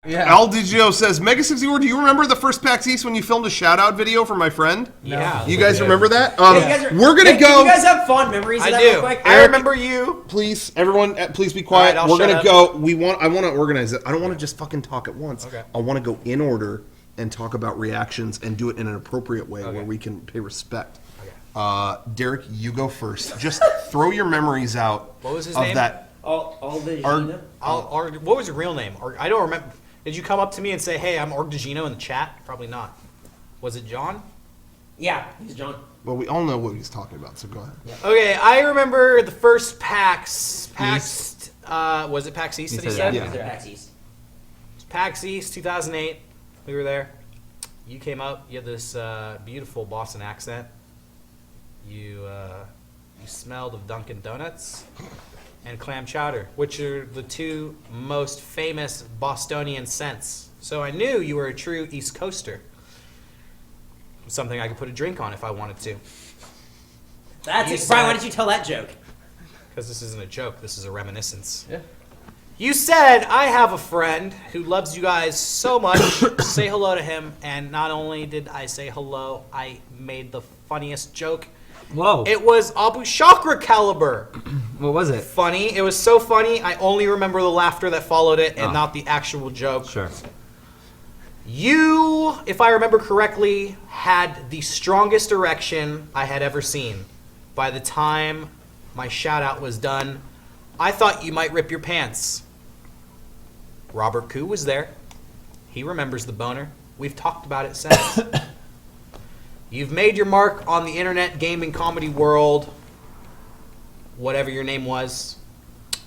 Yeah. Aldi says, Mega64, do you remember the first PAX East when you filmed a shout-out video for my friend? Yeah. You guys remember that? We're going to go. You guys have fond memories of that real quick? I remember you. Please, everyone, please be quiet. Right, we're going to go. I want to organize it. I don't want to just fucking talk at once. Okay. I want to go in order and talk about reactions and do it in an appropriate way where we can pay respect. Okay. Derek, you go first. Just throw your memories out. What was his name? Aldi. What was your real name? I don't remember. Did you come up to me and say, hey, I'm Orgdagino in the chat? Probably not. Was it John? Yeah, he's John. Well, we all know what he's talking about, so go ahead. Yeah. Okay, I remember the first PAX. Was it PAX East that he said? Yeah. PAX East. PAX East, 2008. We were there. You came up. You had this beautiful Boston accent. You smelled of Dunkin' Donuts and clam chowder, which are the two most famous Bostonian scents. So I knew you were a true East Coaster. Something I could put a drink on if I wanted to. That's it. Brian, why did you tell that joke? Because this isn't a joke. This is a reminiscence. Yeah. You said, I have a friend who loves you guys so much. Say hello to him. And not only did I say hello, I made the funniest joke. Whoa. It was Abu Chakra caliber. What was it? Funny. It was so funny, I only remember the laughter that followed it and not the actual joke. Sure. You, if I remember correctly, had the strongest erection I had ever seen. By the time my shout out was done, I thought you might rip your pants. Robert Koo was there. He remembers the boner. We've talked about it since. You've made your mark on the internet gaming comedy world, whatever your name was,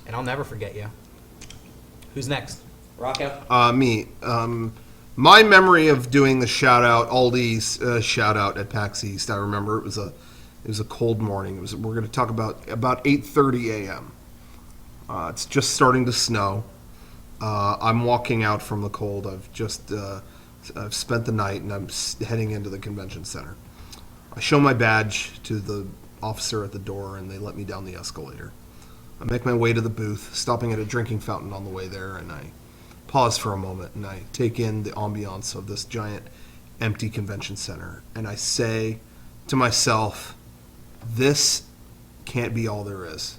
and I'll never forget you. Who's next? Rocco? Me. My memory of doing the shout-out, Aldi's shout-out at PAX East, I remember it was a cold morning. We're going to talk about 8:30 a.m. It's just starting to snow. I'm walking out from the cold. I've spent the night, and I'm heading into the convention center. I show my badge to the officer at the door, and they let me down the escalator. I make my way to the booth, stopping at a drinking fountain on the way there, and I pause for a moment, and I take in the ambiance of this giant, empty convention center, and I say to myself, this can't be all there is.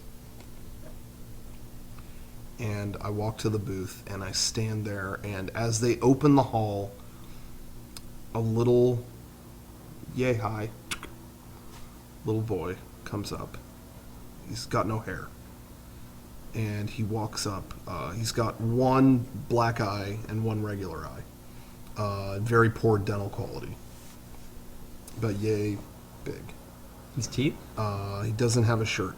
And I walk to the booth, and I stand there, and as they open the hall, a little, yay high, little boy comes up. He's got no hair. And he walks up. He's got one black eye and one regular eye. Very poor dental quality. But yay big. His teeth? He doesn't have a shirt.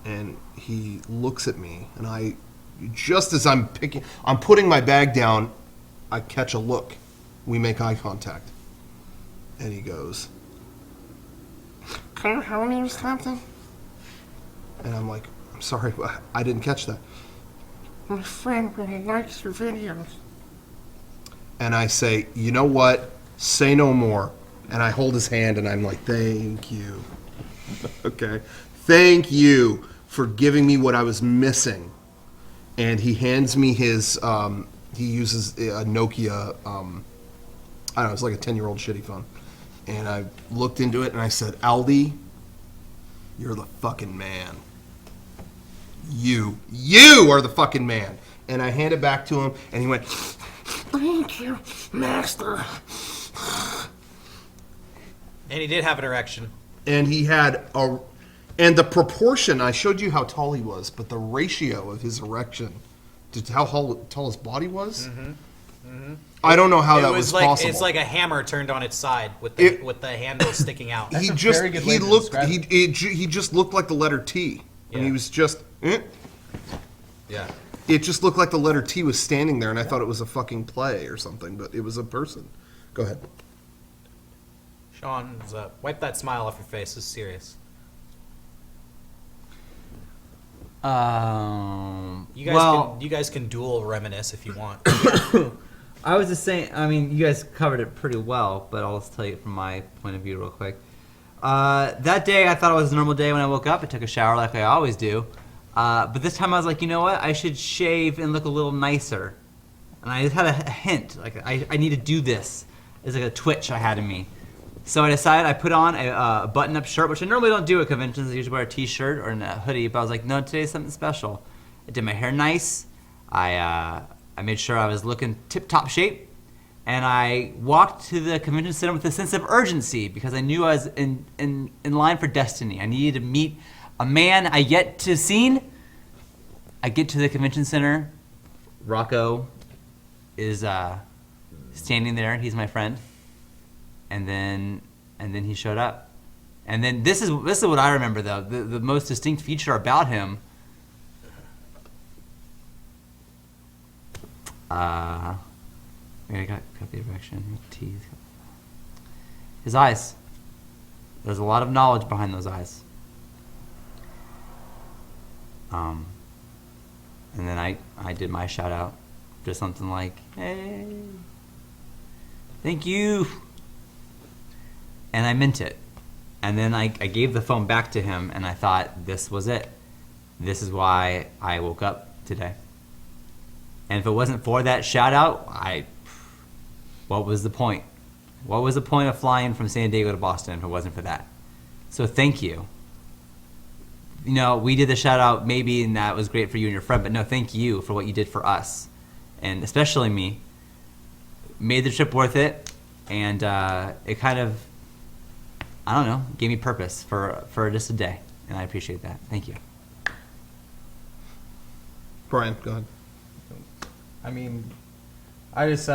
And he looks at me, and just as I'm putting my bag down, I catch a look. We make eye contact. And he goes, "Can you help me with something?" And I'm like, "I'm sorry, I didn't catch that." "My friend really likes your videos." And I say, "You know what? Say no more." And I hold his hand, and I'm like, "Thank you." Okay. "Thank you for giving me what I was missing." And he hands me his, he uses a Nokia, I don't know, it's like a 10-year-old shitty phone. And I looked into it and I said, "Aldi, you're the fucking man. You are the fucking man." And I hand it back to him, and he went, "Thank you, master." And he did have an erection. And he had and the proportion, I showed you how tall he was, but the ratio of his erection to how tall his body was, I don't know how that was possible. It's like a hammer turned on its side with the handle sticking out. He just looked like the letter T, and he was just. Yeah. It just looked like the letter T was standing there, and I thought it was a fucking play or something, but it was a person. Go ahead. Sean, wipe that smile off your face. This is serious. You guys can dual reminisce if you want. I was just saying, I mean, you guys covered it pretty well, but I'll just tell you from my point of view real quick. That day, I thought it was a normal day when I woke up. I took a shower like I always do. But this time I was like, you know what? I should shave and look a little nicer. and I just had a hint, like I need to do this. It's like a twitch I had in me. So I decided I put on a button-up shirt, which I normally don't do at conventions. I usually wear a t-shirt or a hoodie, but I was like, no, today's something special. I did my hair nice. I made sure I was looking tip-top shape. And I walked to the convention center with a sense of urgency because I knew I was in line for destiny. I needed to meet a man I yet to seen. I get to the convention center. Rocco is standing there. He's my friend. And then he showed up. And then this is what I remember though. The most distinct feature about him. I got the erection. Teeth. His eyes. There's a lot of knowledge behind those eyes. And then I did my shout out. Just something like, hey, thank you. And I meant it. And then I gave the phone back to him and I thought, this was it. This is why I woke up today. And if it wasn't for that shout out, what was the point? What was the point of flying from San Diego to Boston if it wasn't for that? So thank you. You know, we did the shout out maybe and that was great for you and your friend, but no, thank you for what you did for us. And especially me. Made the trip worth it. And it kind of, I don't know, gave me purpose for just a day. And I appreciate that. Thank you. Brian, go ahead. I mean, I just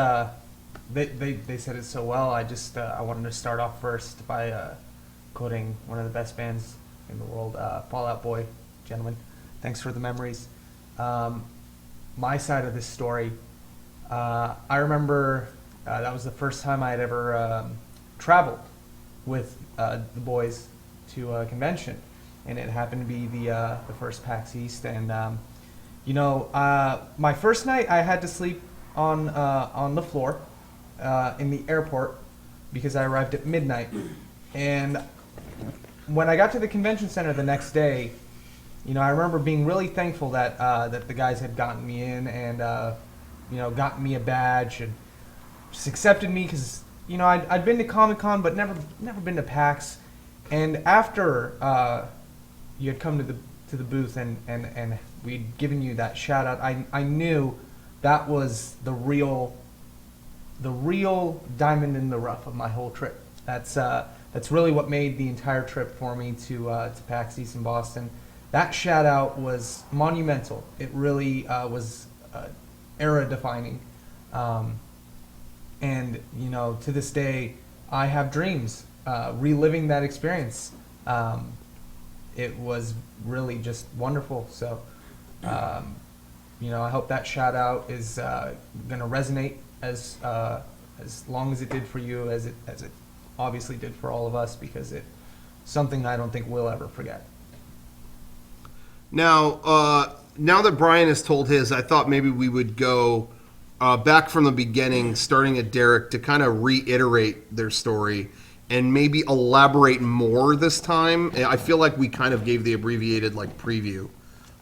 they said it so well. I wanted to start off first by quoting one of the best bands in the world, Fall Out Boy. Gentlemen, thanks for the memories. My side of this story, I remember that was the first time I had ever traveled with the boys to a convention, and it happened to be the first PAX East. And my first night I had to sleep on the floor in the airport because I arrived at midnight. And when I got to the convention center the next day, I remember being really thankful that that the guys had gotten me in and gotten me a badge and just accepted me because I'd been to Comic-Con but never been to PAX. And after you had come to the booth and we'd given you that shout out, I knew that was the real diamond in the rough of my whole trip. That's really what made the entire trip for me to PAX East in Boston. That shout out was monumental. It really was era defining. And to this day I have dreams reliving that experience. It was really just wonderful. So I hope that shout out is going to resonate as long as it did for you, as it obviously did for all of us, because it's something I don't think we'll ever forget. Now that Brian has told his, I thought maybe we would go back from the beginning, starting at Derek, to kind of reiterate their story and maybe elaborate more this time. I feel like we kind of gave the abbreviated preview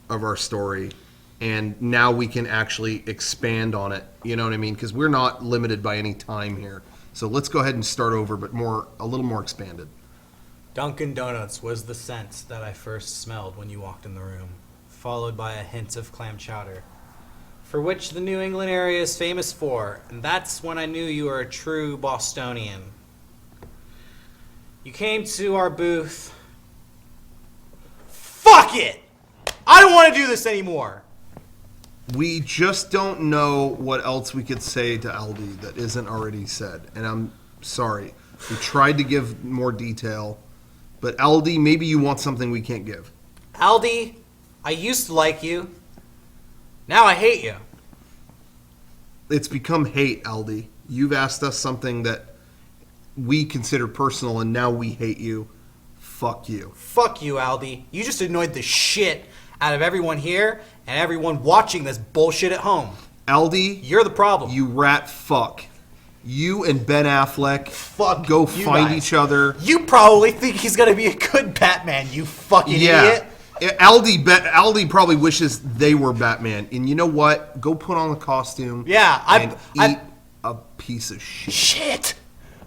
of our story, and now we can actually expand on it. You know what I mean? Because we're not limited by any time here. So let's go ahead and start over, but a little more expanded. Dunkin' Donuts was the scent that I first smelled when you walked in the room, followed by a hint of clam chowder, for which the New England area is famous for, and that's when I knew you were a true Bostonian. You came to our booth. Fuck it! I don't want to do this anymore! We just don't know what else we could say to Aldi that isn't already said, and I'm sorry. We tried to give more detail, but Aldi, maybe you want something we can't give. Aldi, I used to like you. Now I hate you. It's become hate, Aldi. You've asked us something that we consider personal, and now we hate you. Fuck you. Fuck you, Aldi. You just annoyed the shit out of everyone here and everyone watching this bullshit at home. Aldi, you're the problem. You rat fuck. You and Ben Affleck fuck go find each other. You probably think he's gonna be a good Batman, you fucking idiot. Aldi probably wishes they were Batman. And you know what? Go put on the costume. Yeah, and eat a piece of shit. Shit!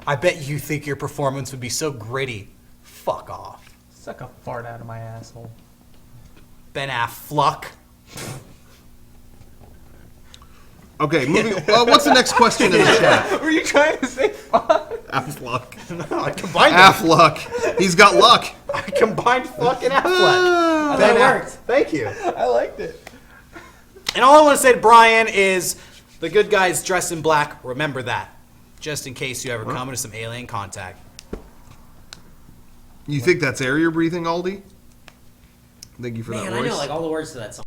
I bet you think your performance would be so gritty. Fuck off. Suck a fart out of my asshole. Ben Affleck. Okay, moving. What's the next question in the chat? Were you trying to say fuck? Affleck. No, I combined them. Affleck. He's got luck. I combined fucking Affleck. That worked. Thank you. I liked it. And all I want to say to Brian is, the good guys dress in black. Remember that, just in case you ever come into some alien contact. You think that's air you're breathing, Aldi? Thank you for that Man, voice. I know like all the words to that song.